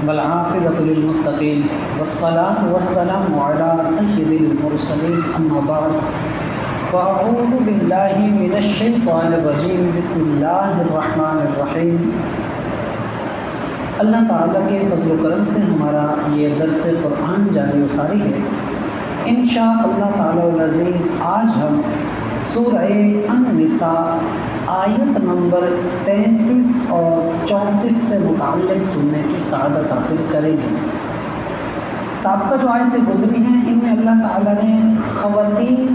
والعاقبۃ للمتقین والصلاة والسلام علی سید المرسلین اما بعد فاعوذ باللہ من الشیطان الرجیم بسم اللہ الرحمن الرحیم۔ اللہ تعالیٰ کے فضل و کرم سے ہمارا یہ درس قرآن جاری و ساری ہے۔ انشاءاللہ تعالیٰ العزیز آج ہم سورہ النساء آیت نمبر 33 اور 34 سے متعلق سننے کی سعادت حاصل کریں گے۔ سابقہ جو آیتیں گزری ہیں ان میں اللہ تعالیٰ نے خواتین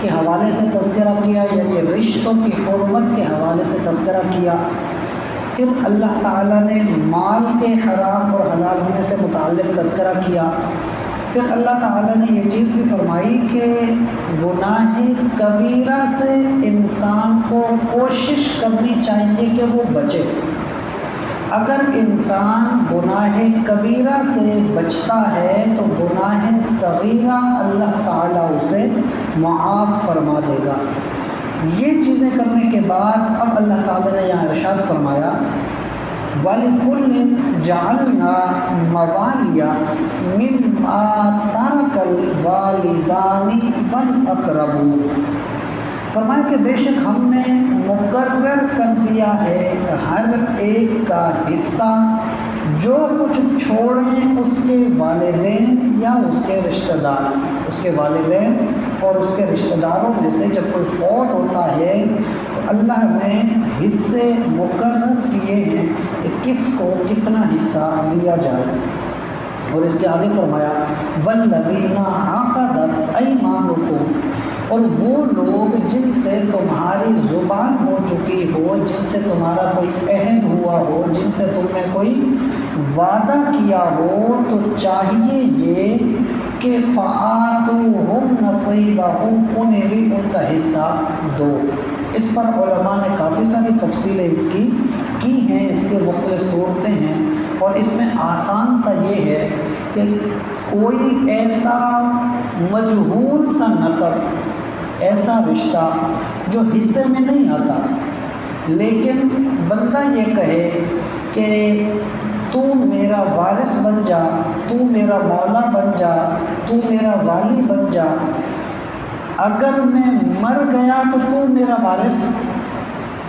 کے حوالے سے تذکرہ کیا، یعنی رشتوں کی حرمت کے حوالے سے تذکرہ کیا۔ پھر اللہ تعالیٰ نے مال کے حرام اور حلال ہونے سے متعلق تذکرہ کیا۔ پھر اللہ تعالیٰ نے یہ چیز بھی فرمائی کہ گناہ کبیرہ سے انسان کو کوشش کرنی چاہیے کہ وہ بچے۔ اگر انسان گناہ کبیرہ سے بچتا ہے تو گناہ صغیرہ اللہ تعالیٰ اسے معاف فرما دے گا۔ یہ چیزیں کرنے کے بعد اب اللہ تعالیٰ نے یہاں ارشاد فرمایا وَلِكُلٍّ جَعَلْنَا مَوَالِيَ مِمَّا تَرَكَ الْوَالِدَانِ وَالْأَقْرَبُونَ۔ فرمایا کہ بے شک ہم نے مقرر کر دیا ہے ہر ایک کا حصہ جو کچھ چھوڑیں اس کے والدین یا اس کے رشتہ دار، اس کے والدین اور اس کے رشتہ داروں میں سے جب کوئی فوت ہوتا ہے تو اللہ نے حصے مقرر کیے ہیں کہ کس کو کتنا حصہ دیا جائے۔ اور اس کے آگے فرمایا وَالَّذِينَ عَقَدَتْ أَيْمَانُكُمْ، اور وہ لوگ جن سے تمہاری زبان ہو چکی ہو، جن سے تمہارا کوئی عہد ہوا ہو، جن سے تم نے کوئی وعدہ کیا ہو، تو چاہیے یہ کہ فَآتُوهُمْ نَصِيبَهُمْ، انہیں بھی ان کا حصہ دو۔ اس پر علماء نے کافی ساری تفصیلیں اس کی ہیں، اس کے مختلف صورتیں ہیں، اور اس میں آسان سا یہ ہے کہ کوئی ایسا مجہول سا نسب، ایسا رشتہ جو حصے میں نہیں آتا، لیکن بندہ یہ کہے کہ تو میرا وارث بن جا، تو میرا مولا بن جا، تو میرا والی بن جا، اگر میں مر گیا تو میرا وارث،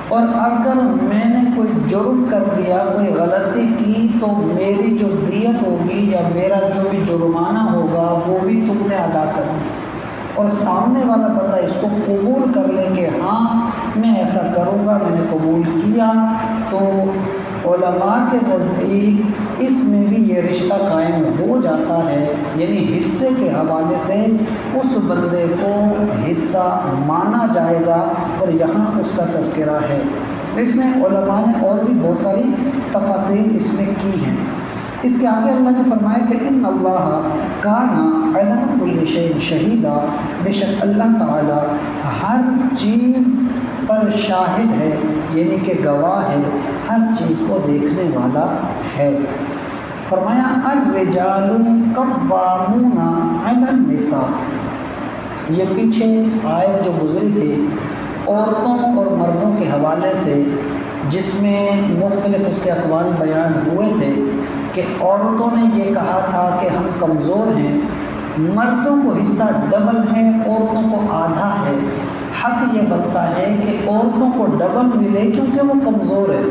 اور اگر میں نے کوئی جرم کر دیا، کوئی غلطی کی تو میری جو دیت ہوگی یا میرا جو بھی جرمانہ ہوگا وہ بھی تم نے ادا کرنا۔ اور سامنے والا بندہ اس کو قبول کر لے کہ ہاں میں ایسا کروں گا، میں نے قبول کیا، تو علماء کے نزدیک اس میں بھی یہ رشتہ قائم ہو جاتا ہے، یعنی حصے کے حوالے سے اس بندے کو حصہ مانا جائے گا، اور یہاں اس کا تذکرہ ہے۔ اس میں علماء نے اور بھی بہت ساری تفاصیل اس میں کی ہیں۔ اس کے آگے اللہ نے فرمایا کہ ان اللہ کان علی کل شیء شہیدا، بے شک اللہ تعالی ہر چیز پر شاہد ہے، یعنی کہ گواہ ہے، ہر چیز کو دیکھنے والا ہے۔ فرمایا الرجال قوامون علی النساء، یہ پیچھے آیت جو گزری تھی عورتوں اور مردوں کے حوالے سے، جس میں مختلف اس کے اقوال بیان ہوئے تھے کہ عورتوں نے یہ کہا تھا کہ ہم کمزور ہیں، مردوں کو حصہ ڈبل ہے، عورتوں کو آدھا ہے۔ حق یہ بنتا ہے کہ عورتوں کو ڈبل ملے کیونکہ وہ کمزور ہے،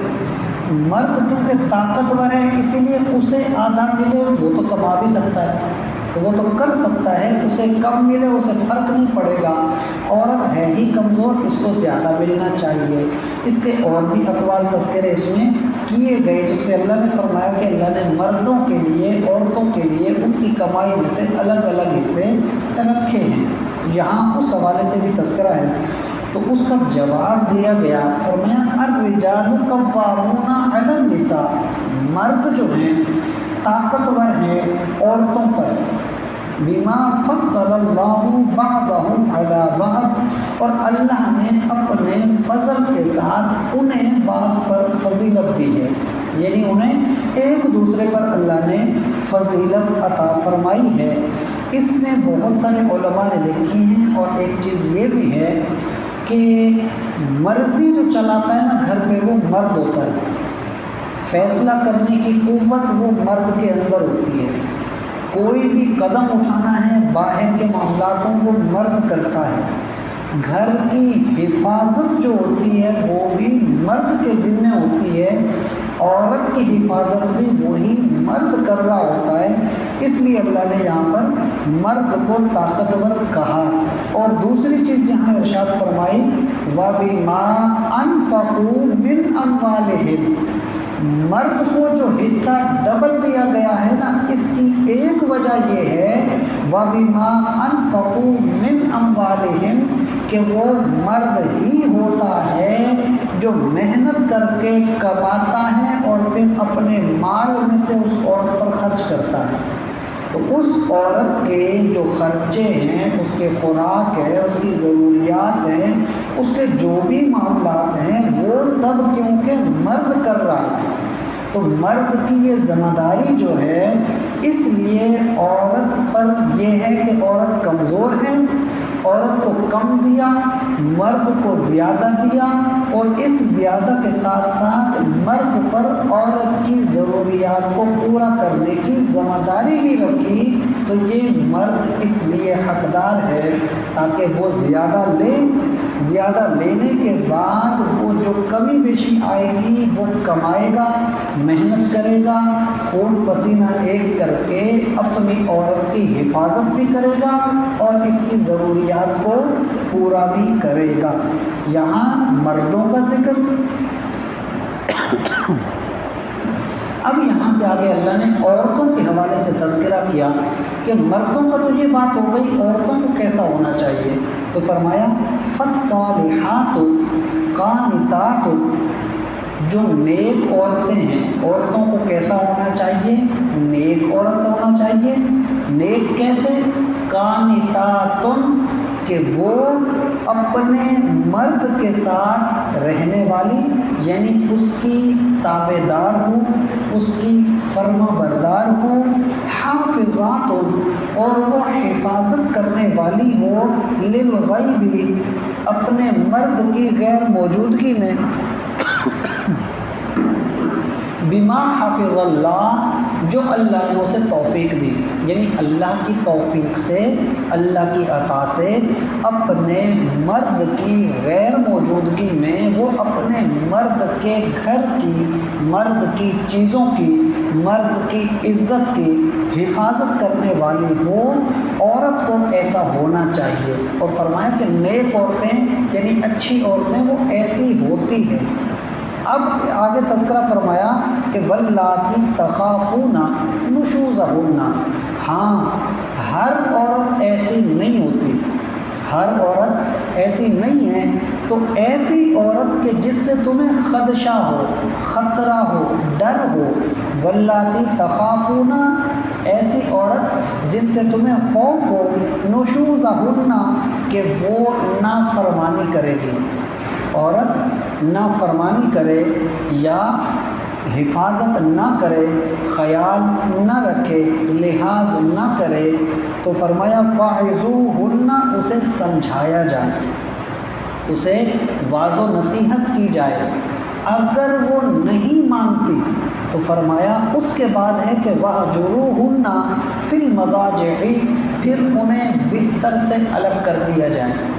مرد کیونکہ طاقتور ہے اسی لیے اسے آدھا ملے، وہ تو کما بھی سکتا ہے، تو وہ تو کر سکتا ہے، اسے کم ملے اسے فرق نہیں پڑے گا۔ عورت ہے ہی کمزور، اس کو زیادہ ملنا چاہیے۔ اس کے اور بھی اقوال تذکرے اس میں کیے گئے، جس میں اللہ نے فرمایا کہ اللہ نے مردوں کے لیے عورتوں کے لیے ان کی کمائی میں سے الگ الگ حصے رکھے ہیں۔ یہاں اس حوالے سے بھی تذکرہ ہے، تو اس کا جواب دیا گیا، فرمایا الرجال قوامون علی النساء، مرد جو ہیں طاقتور ہیں عورتوں پر، بما فضل اللہ بعضهم علی بعض، اور اللہ نے اپنے فضل کے ساتھ انہیں بعض پر فضیلت دی ہے، یعنی انہیں ایک دوسرے پر اللہ نے فضیلت عطا فرمائی ہے۔ اس میں بہت سارے علماء نے لکھی ہیں، اور ایک چیز یہ بھی ہے کہ مرضی جو چلاتا ہے نا گھر پہ وہ مرد ہوتا ہے، فیصلہ کرنے کی قوت وہ مرد کے اندر ہوتی ہے. کوئی بھی قدم اٹھانا ہے باہر کے معاملاتوں وہ مرد کرتا ہے. گھر کی حفاظت جو ہوتی ہے وہ بھی مرد کے ذمہ ہوتی ہے. عورت کی حفاظت بھی وہی مرد کر رہا ہوتا ہے. اس لیے اللہ نے یہاں پر مرد کو طاقتور کہا. اور دوسری چیز یہاں ارشاد فرمائی وَبِمَا أَنفَقُوا مِنْ أَمْوَالِهِمْ. مرد کو جو حصہ ڈبل دیا گیا ہے نا، اس کی ایک وجہ یہ ہے وَبِمَا أَنفَقُوا مِنْ أَمْوَالِهِمْ کہ وہ مرد ہی ہوتا ہے جو محنت کر کے کماتا ہے اور پھر اپنے مال میں سے اس عورت پر خرچ کرتا ہے. تو اس عورت کے جو خرچے ہیں، اس کے خوراک ہے، اس کی ضروریات ہیں، اس کے جو بھی معاملات ہیں وہ سب کیونکہ مرد کر رہا ہے. تو مرد کی یہ ذمہ داری جو ہے، اس لیے عورت پر یہ ہے کہ عورت کمزور ہے، عورت کو کم دیا، مرد کو زیادہ دیا، اور اس زیادہ کے ساتھ ساتھ مرد پر عورت کی ضروریات کو پورا کرنے کی ذمہ داری بھی رکھی. تو یہ مرد اس لیے حقدار ہے تاکہ وہ زیادہ لے. زیادہ لینے کے بعد وہ جو کمی بیشی آئے گی وہ کمائے گا، محنت کرے گا، خون پسینہ ایک کر کے اپنی عورت کی حفاظت بھی کرے گا اور اس کی ضروریات کو پورا بھی کرے گا. یہاں مردوں کا ذکر. اب یہاں سے آگے اللہ نے عورتوں کے حوالے سے تذکرہ کیا کہ مردوں کا تو یہ بات ہو گئی، عورتوں کو کیسا ہونا چاہیے. تو فرمایا فالصالحات قانتات. جو نیک عورتیں ہیں، عورتوں کو کیسا ہونا چاہیے؟ نیک عورت ہونا چاہیے. نیک کیسے؟ قانتات کہ وہ اپنے مرد کے ساتھ رہنے والی، یعنی اس کی تابع دار ہوں، اس کی فرما بردار ہوں. حافظات اور وہ حفاظت کرنے والی ہو للغیب اپنے مرد کی غیر موجودگی میں. بما حافظ اللہ جو اللہ نے اسے توفیق دی، یعنی اللہ کی توفیق سے، اللہ کی عطا سے اپنے مرد کی غیر موجودگی میں وہ اپنے مرد کے گھر کی، مرد کی چیزوں کی، مرد کی عزت کی حفاظت کرنے والی ہو. عورت کو ایسا ہونا چاہیے. اور فرمایا کہ نیک عورتیں یعنی اچھی عورتیں وہ ایسی ہوتی ہیں. اب آگے تذکرہ فرمایا کہ واللاتی تخافون نشوزہن. ہاں، ہر عورت ایسی نہیں ہوتی، ہر عورت ایسی نہیں ہے. تو ایسی عورت کہ جس سے تمہیں خدشہ ہو، خطرہ ہو، ڈر ہو. واللاتی تخافون ایسی عورت جن سے تمہیں خوف ہو. نشوزہن کہ وہ نافرمانی کرے گی. عورت نافرمانی کرے یا حفاظت نہ کرے، خیال نہ رکھے، لحاظ نہ کرے. تو فرمایا فاعظوہن اسے سمجھایا جائے، اسے واضح و نصیحت کی جائے. اگر وہ نہیں مانتی تو فرمایا اس کے بعد ہے کہ وَاہْجُرُوهُنَّ فِي الْمَضَاجِعِ پھر انہیں بستر سے الگ کر دیا جائے،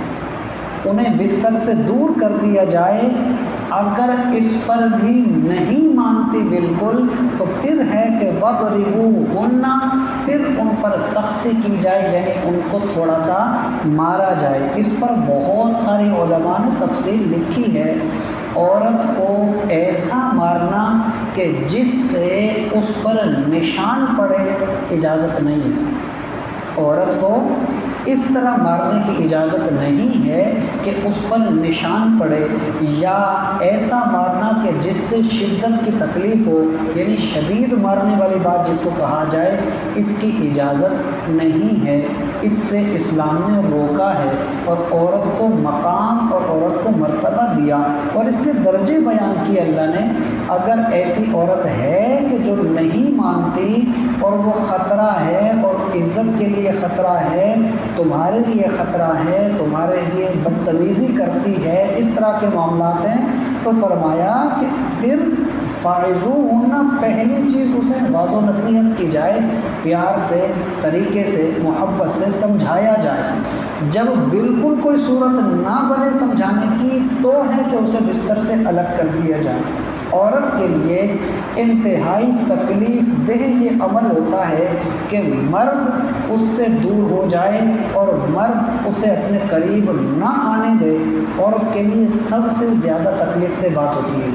انہیں بستر سے دور کر دیا جائے. اگر اس پر بھی نہیں مانتی بالکل تو پھر ہے کہ وَاضْرِبُوهُنَّ پھر ان پر سختی کی جائے، یعنی ان کو تھوڑا سا مارا جائے. اس پر بہت سارے علماء نے تفصیل لکھی ہے. عورت کو ایسا مارنا کہ جس سے اس پر نشان پڑے اجازت نہیں ہے. عورت کو اس طرح مارنے کی اجازت نہیں ہے کہ اس پر نشان پڑے، یا ایسا مارنا کہ جس سے شدت کی تکلیف ہو، یعنی شدید مارنے والی بات جس کو کہا جائے، اس کی اجازت نہیں ہے. اس سے اسلام نے روکا ہے اور عورت کو مقام اور عورت کو مرتبہ دیا اور اس کے درجے بیان کیے اللہ نے. اگر ایسی عورت ہے کہ جو نہیں مانتی اور وہ خطرہ ہے اور عزت کے لیے خطرہ ہے، تمہارے لیے خطرہ ہے، تمہارے لیے بدتمیزی کرتی ہے، اس طرح کے معاملات ہیں، تو فرمایا کہ پھر فاعظوہن، پہلی چیز اسے واض و نصیحت کی جائے، پیار سے، طریقے سے، محبت سے سمجھایا جائے۔ جب بالکل کوئی صورت نہ بنے سمجھانے کی تو ہے کہ اسے بستر سے الگ کر دیا جائے۔ عورت کے لیے انتہائی تکلیف دہ یہ عمل ہوتا ہے کہ مرد اس سے دور ہو جائے اور مرد اسے اپنے قریب نہ آنے دے، عورت کے لیے سب سے زیادہ تکلیف دہ بات ہوتی ہے۔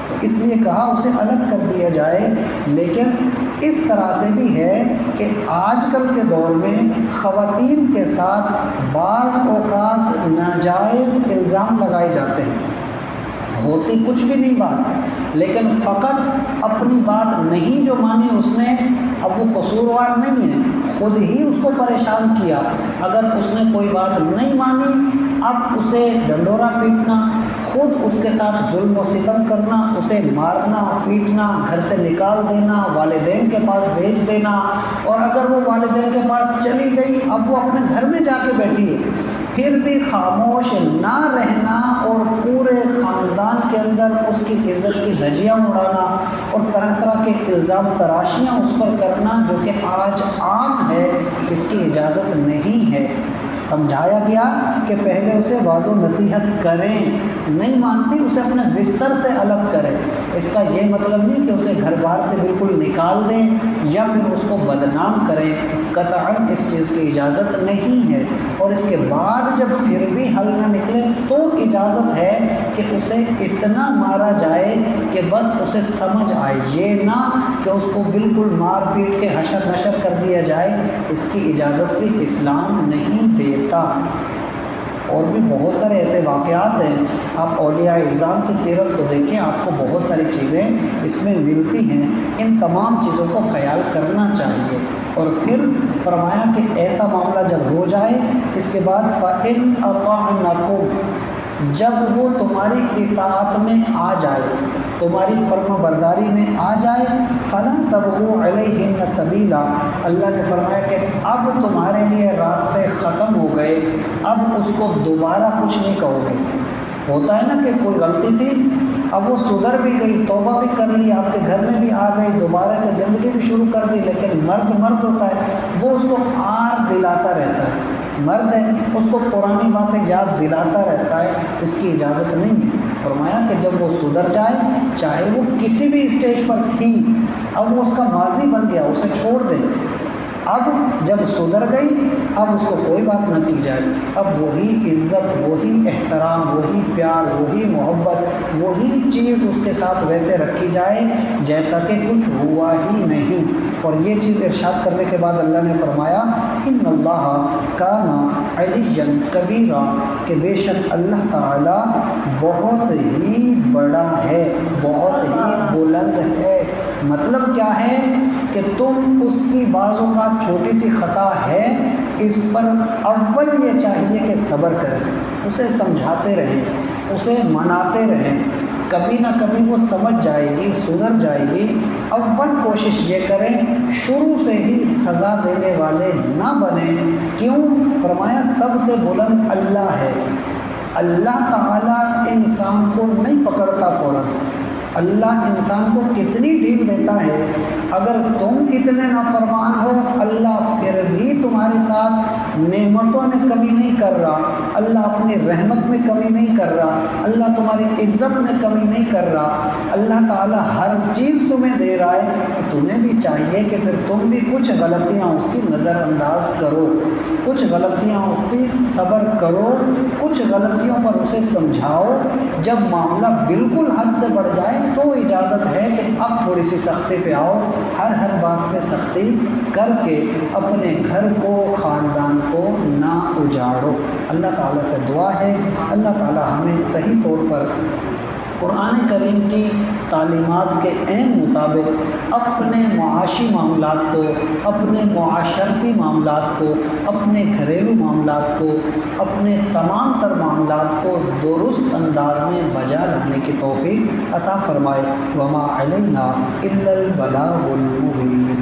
تو اس لیے کہا اسے الگ کر دیا جائے۔ لیکن اس طرح سے بھی ہے کہ آج کل کے دور میں خواتین کے ساتھ بعض اوقات ناجائز الزام لگائے جاتے ہیں، ہوتی کچھ بھی نہیں بات، لیکن فقط اپنی بات نہیں جو مانی اس نے، اب وہ قصوروار نہیں ہے، خود ہی اس کو پریشان کیا۔ اگر اس نے کوئی بات نہیں مانی، اب اسے ڈنڈورا پیٹنا، خود اس کے ساتھ ظلم و ستم کرنا، اسے مارنا پیٹنا، گھر سے نکال دینا، والدین کے پاس بھیج دینا، اور اگر وہ والدین کے پاس چلی گئی، اب وہ اپنے گھر میں جا کے بیٹھی ہے، پھر بھی خاموش نہ رہنا اور پورے خاندان کے اندر اس کی عزت کی دھجیاں اڑانا اور طرح طرح کے الزام تراشیاں اس پر کرنا جو کہ آج عام ہے، اس کی اجازت نہیں ہے۔ سمجھایا گیا کہ پہلے اسے واض و نصیحت کریں، نہیں مانتی اسے اپنے بستر سے الگ کریں۔ اس کا یہ مطلب نہیں کہ اسے گھر بار سے بالکل نکال دیں یا پھر اس کو بدنام کریں، قطعاً اس چیز کی اجازت نہیں ہے۔ اور اس کے بعد جب پھر بھی حل نہ نکلے تو اجازت ہے کہ اسے اتنا مارا جائے کہ بس اسے سمجھ آئے، یہ نہ کہ اس کو بالکل مار پیٹ کے حشر نشر کر دیا جائے، اس کی اجازت بھی اسلام نہیں دیتا۔ اور بھی بہت سارے ایسے واقعات ہیں، آپ اولیاء اعظام کی سیرت کو دیکھیں، آپ کو بہت ساری چیزیں اس میں ملتی ہیں۔ ان تمام چیزوں کو خیال کرنا چاہیے۔ اور پھر فرمایا کہ ایسا معاملہ جب ہو جائے، اس کے بعد فَإِنْ أَطَعْنَكُمْ، جب وہ تمہاری اطاعت میں آ جائے، تمہاری فرما برداری میں آ جائے، فَلَا تَبْغُوا عَلَيْهِنَّ سَبِيلًا، اللہ نے فرمایا کہ اب تمہارے لیے راستے ختم ہو گئے، اب اس کو دوبارہ کچھ نہیں کہو گے۔ ہوتا ہے نا کہ کوئی غلطی تھی، اب وہ سدھر بھی گئی، توبہ بھی کر لی، آپ کے گھر میں بھی آ گئی، دوبارہ سے زندگی بھی شروع کر دی، لیکن مرد ہوتا ہے، وہ اس کو آر دلاتا رہتا ہے، مرد ہے، اس کو پرانی باتیں یاد دلاتا رہتا ہے، اس کی اجازت نہیں ہے۔ فرمایا کہ جب وہ سدھر جائے، چاہے وہ کسی بھی اسٹیج پر تھی، اب وہ اس کا ماضی بن گیا، اسے چھوڑ دیں۔ اب جب سدھر گئی، اب اس کو کوئی بات نہ کی جائے، اب وہی عزت، وہی احترام، وہی پیار، وہی محبت، وہی چیز اس کے ساتھ ویسے رکھی جائے جیسا کہ کچھ ہوا ہی نہیں۔ اور یہ چیز ارشاد کرنے کے بعد اللہ نے فرمایا ان اللہ کان علیٰ کبیرا، کہ بے شک اللہ تعالیٰ بہت ہی بڑا ہے، بہت ہی بلند ہے۔ مطلب کیا ہے کہ تم اس کی بعض اوقات چھوٹی سی خطا ہے، اس پر اول یہ چاہیے کہ صبر کریں، اسے سمجھاتے رہیں، اسے مناتے رہیں، کبھی نہ کبھی وہ سمجھ جائے گی، سدھر جائے گی۔ اول کوشش یہ کریں شروع سے ہی سزا دینے والے نہ بنیں۔ کیوں؟ فرمایا سب سے بلند اللہ ہے، اللہ تعالیٰ انسان کو نہیں پکڑتا فوراً، اللہ انسان کو کتنی ڈھیل دیتا ہے، اگر تم اتنے نافرمان ہو، اللہ پھر بھی تمہارے ساتھ نعمتوں میں کمی نہیں کر رہا، اللہ اپنی رحمت میں کمی نہیں کر رہا، اللہ تمہاری عزت میں کمی نہیں کر رہا، اللہ تعالیٰ ہر چیز تمہیں دے رہا ہے، تمہیں بھی چاہیے کہ پھر تم بھی کچھ غلطیاں اس کی نظر انداز کرو، کچھ غلطیاں اس پہ صبر کرو، کچھ غلطیوں پر اسے سمجھاؤ۔ جب معاملہ بالکل حد سے بڑھ جائے تو اجازت ہے کہ اب تھوڑی سی سختی پہ آؤ، ہر بات پہ سختی کر کے اپنے گھر کو، خاندان کو نہ اجاڑو۔ اللہ تعالیٰ سے دعا ہے اللہ تعالیٰ ہمیں صحیح طور پر قرآن کریم کی تعلیمات کے عین مطابق اپنے معاشی معاملات کو، اپنے معاشرتی معاملات کو، اپنے گھریلو معاملات کو، اپنے تمام تر معاملات کو درست انداز میں بجا لانے کی توفیق عطا فرمائے۔ وما علینا الا البلاغ المبین۔